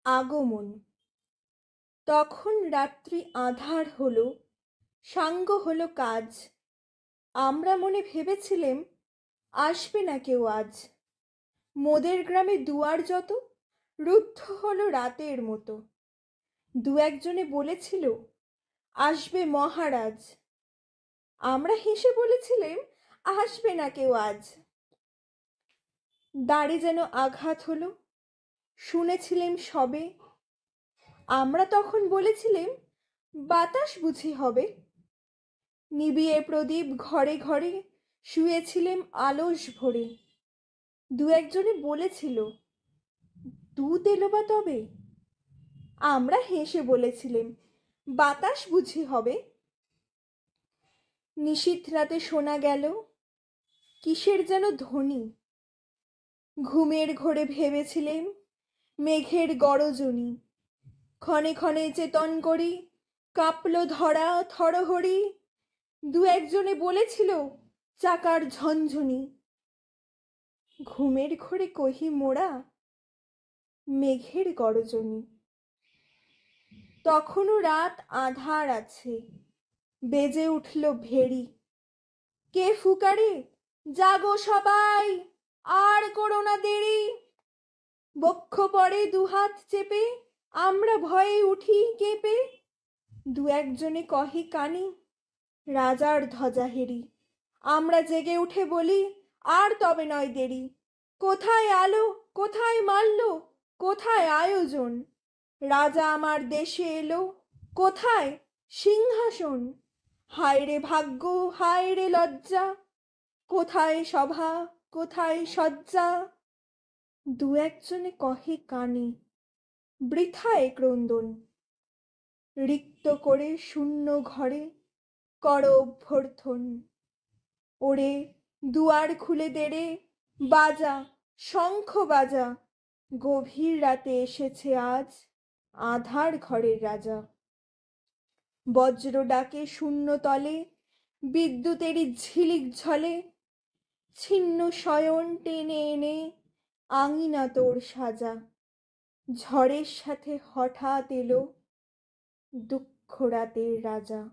আগমন। তখন রাত্রি আঁধার হলো, সাঙ্গ হলো কাজ। আমরা মনে ভেবেছিলেম আসবে না কেউ আজ। মোদের গ্রামে দুয়ার যত রুদ্ধ হলো রাতের মতো। দু একজনে বলেছিল আসবে মহারাজ। আমরা হেসে বলেছিলেম আসবে না কেউ আজ। দাড়ি যেন আঘাত হলো, শুনেছিলেম সবে। আমরা তখন বলেছিলেম বাতাস বুঝি হবে। নিবিয়ে প্রদীপ ঘরে ঘরে শুয়েছিলেম আলস ভরে। দু একজনে বলেছিল দুধ এলো বা তবে। আমরা হেসে বলেছিলেম বাতাস বুঝি হবে। নিশীথ রাতে শোনা গেল কিসের যেন ধ্বনি। ঘুমের ঘোরে ভেবেছিলেম মেঘের গরজনি। ক্ষণে ক্ষণে চেতন করি কাঁপল ধরা থরহরি। দু একজনে বলেছিল চাকার ঝনঝনি। ঘুমের ঘোরে কহি মোরা মেঘের গরজনি। তখনও রাত আঁধার আছে, বেজে উঠল ভেরি। কে ফুকারে জাগো সবাই, আর করো না দেরি। বক্ষ পড়ে দুহাত চেপে আমরা ভয়ে উঠি কেঁপে। দু একজনে কহে কানে রাজার ধ্বজা হেরি। আমরা জেগে উঠে বলি আর তবে নয় দেরি। কোথায় আলো, কোথায় মাল্য, কোথায় আয়োজন। রাজা আমার দেশে এলো, কোথায় সিংহাসন। হায় রে ভাগ্য, হায় রে লজ্জা, কোথায় সভা, কোথায় সজ্জা। দু একজনে কহে কানে বৃথায় ক্রন্দন। রিক্ত করে শূন্য ঘরে কর অভ্যর্থন। ওরে দুয়ার খুলে দেরে, বাজা শঙ্খ বাজা। গভীর রাতে এসেছে আজ আঁধার ঘরের রাজা। বজ্র ডাকে শূন্য তলে, বিদ্যুতেরই ঝিলিক ঝলে। ছিন্ন শয়ন টেনে এনে আঙিনা তোর সাজা। ঝড়ের সাথে হঠাৎ এলো দুঃখ রাতের রাজা।